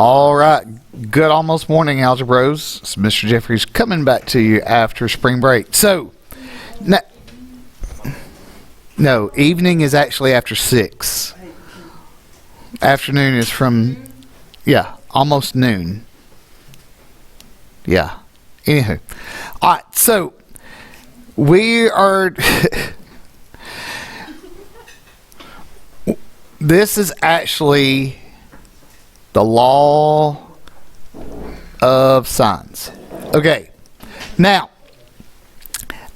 All right. Good almost morning, Algebros. It's Mr. Jeffries coming back to you after spring break. So, no, evening is actually after 6. Afternoon is from, almost noon. Yeah. Anywho. All right. So, we are... This is actually the law of sines. Okay. Now,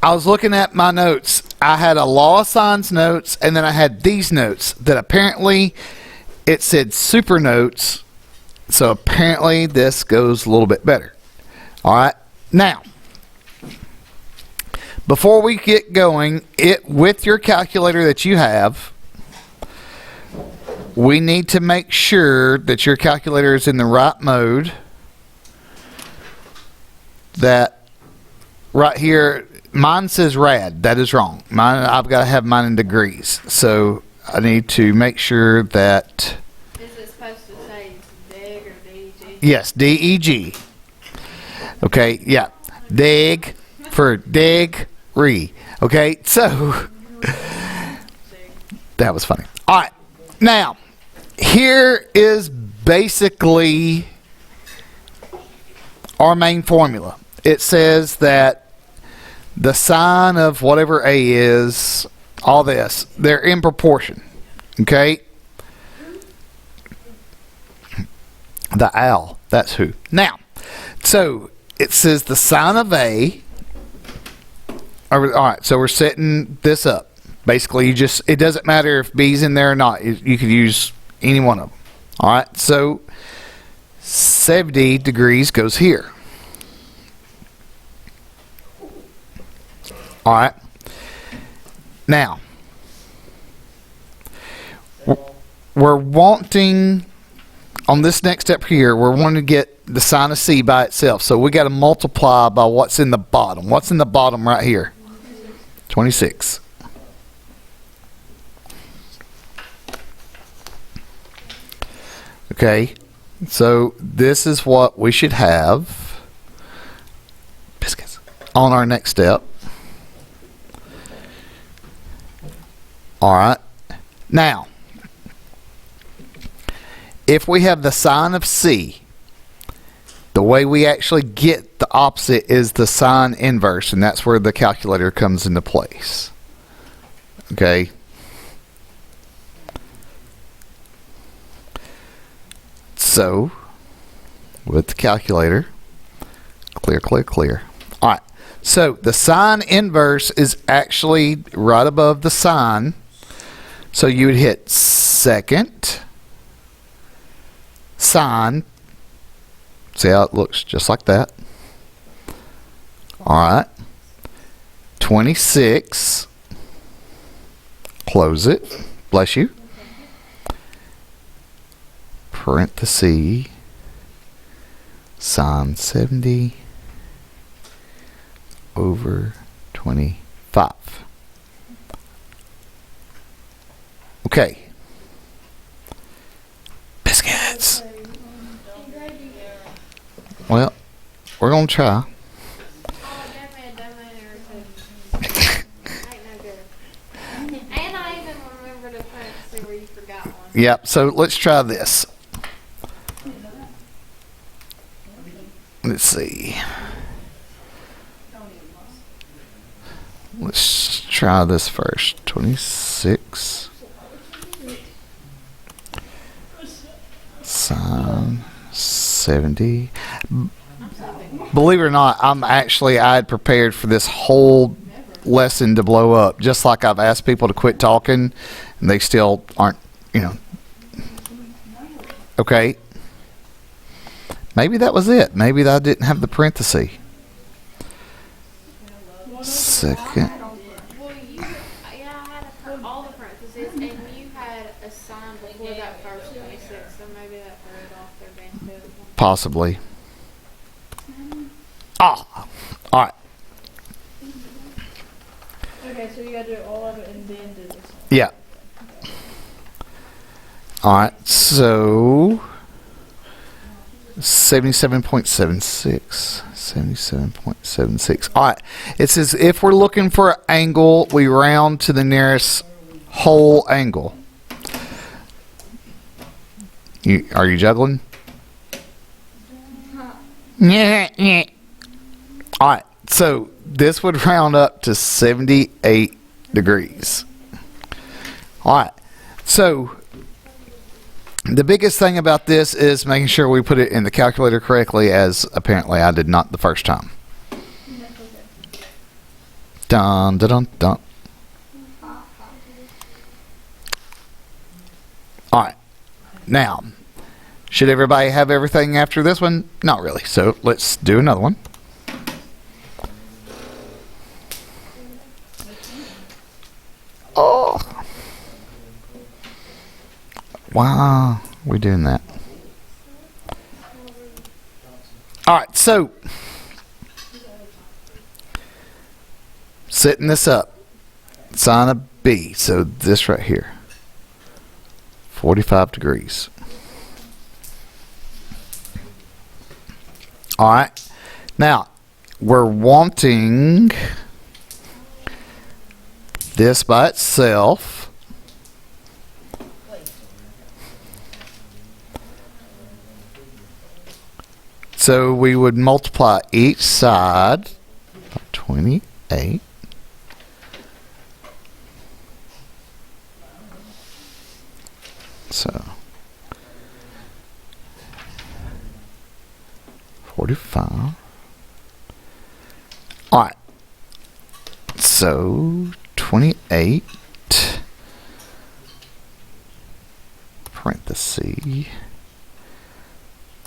I was looking at my notes. I had a law of sines notes, and then I had these notes that apparently it said super notes. So apparently this goes a little bit better. All right. Now, before we get going, with your calculator that you have, we need to make sure that your calculator is in the right mode. That right here, mine says rad. That is wrong. I've got to have mine in degrees. So I need to make sure that... Is it supposed to say DEG or DEG? Yes, DEG. Okay, yeah. DEG for degree. Okay, so... That was funny. All right. Now, here is basically our main formula. It says that the sine of whatever A is, all this, they're in proportion. Okay? The owl, that's who. Now, so it says the sine of A. All right, so we're setting this up. Basically, it doesn't matter if B's in there or not. You could use any one of them. All right, so 70 degrees goes here. All right. Now, we're wanting, on this next step here, we're wanting to get the sine of C by itself. So we got to multiply by what's in the bottom. What's in the bottom right here? 26. Okay, so this is what we should have biscuits on our next step. All right. Now, if we have the sine of C, the way we actually get the opposite is the sine inverse, and that's where the calculator comes into place. Okay. So, with the calculator, clear. All right. So, the sine inverse is actually right above the sine. So, you would hit second sine. See how it looks just like that? All right. 26. Close it. Bless you. Parenthesis sine 70 over 25. Okay. Biscuits. Well, we're going to try. Yep, so let's try this. Let's see. Let's try this first. 26. Sine 70. Believe it or not, I had prepared for this whole lesson to blow up. Just like I've asked people to quit talking, and they still aren't, Okay. Maybe that was it. Maybe I didn't have the parenthesis. Second. Well, I had all the parentheses, and you had a sign before that first 26, so maybe that threw it off their band too. Possibly. All right. Okay, so you gotta do all of it and then do this one. Yeah. All right. So 77.76. 77.76. All right. It says if we're looking for an angle, we round to the nearest whole angle. Are you juggling? Yeah, yeah. All right. So this would round up to 78 degrees. All right. So the biggest thing about this is making sure we put it in the calculator correctly, as apparently I did not the first time. Dun, dun, dun, dun. All right. Now, should everybody have everything after this one? Not really. So let's do another one. Oh. Wow, we're doing that. All right, so setting this up, sine of B, so this right here, 45 degrees. All right, now we're wanting this by itself. So we would multiply each side by 28. So 45. All right. So 28 parenthesis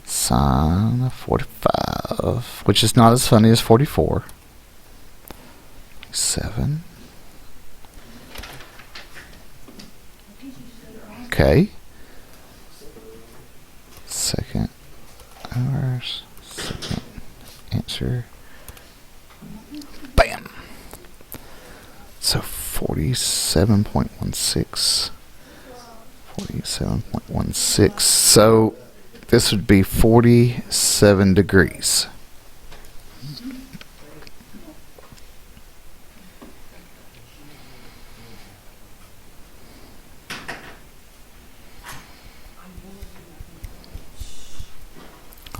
sine of 45, which is not as funny as 44. 7. Okay. Second hours. Second answer. Bam. So 47.16. 47.16. So this would be 47 degrees.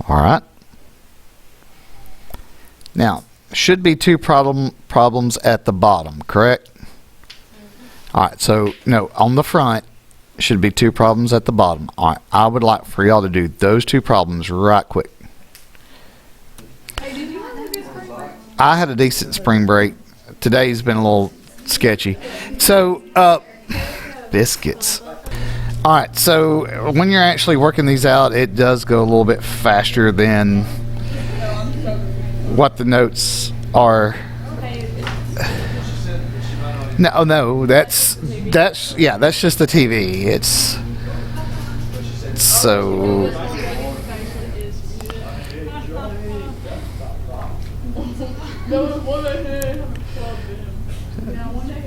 All right. Now, should be two problems at the bottom, correct? All right, so no, on the front should be two problems at the bottom. All right, I would like for y'all to do those two problems right quick. Hey, did you have a good spring break? I had a decent spring break. Today's been a little sketchy. So, biscuits. All right, so when you're actually working these out, it does go a little bit faster than what the notes are. No, that's just the TV. It's so.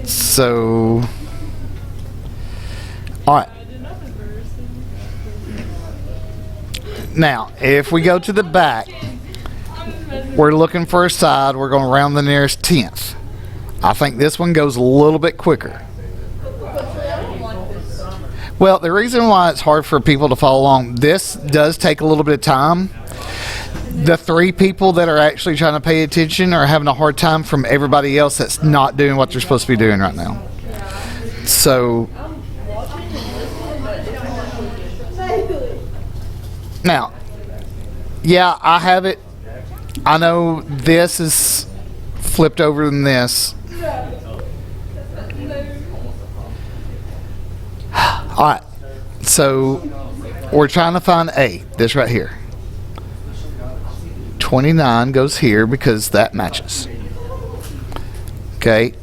So, all right. Now, if we go to the back, we're looking for a side. We're going to round the nearest tenth. I think this one goes a little bit quicker. Well, the reason why it's hard for people to follow along, this does take a little bit of time. The three people that are actually trying to pay attention are having a hard time from everybody else that's not doing what they're supposed to be doing right now. So, now, yeah, I have it. I know this is flipped over than this. Alright, so we're trying to find A, this right here. 29 goes here because that matches. Okay.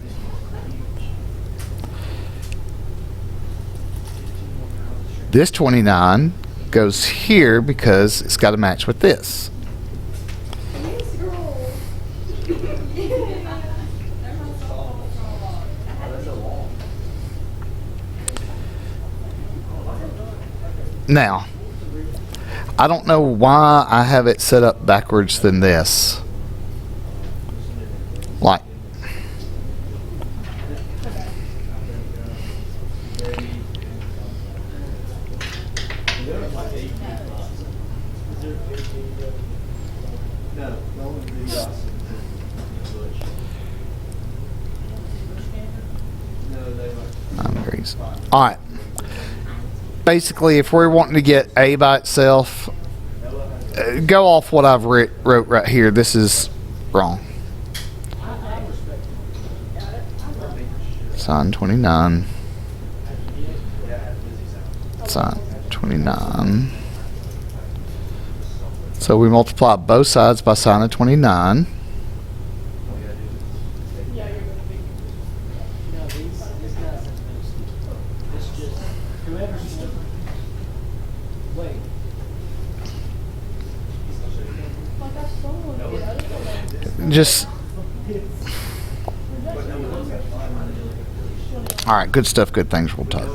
This 29 goes here because it's got to match with this. Now, I don't know why I have it set up backwards than this. Like, all right. Basically, if we're wanting to get A by itself, go off what I've wrote right here. This is wrong. Sine 29. Sine 29. So we multiply both sides by sine of 29. Just all right, good stuff, good things. We'll talk.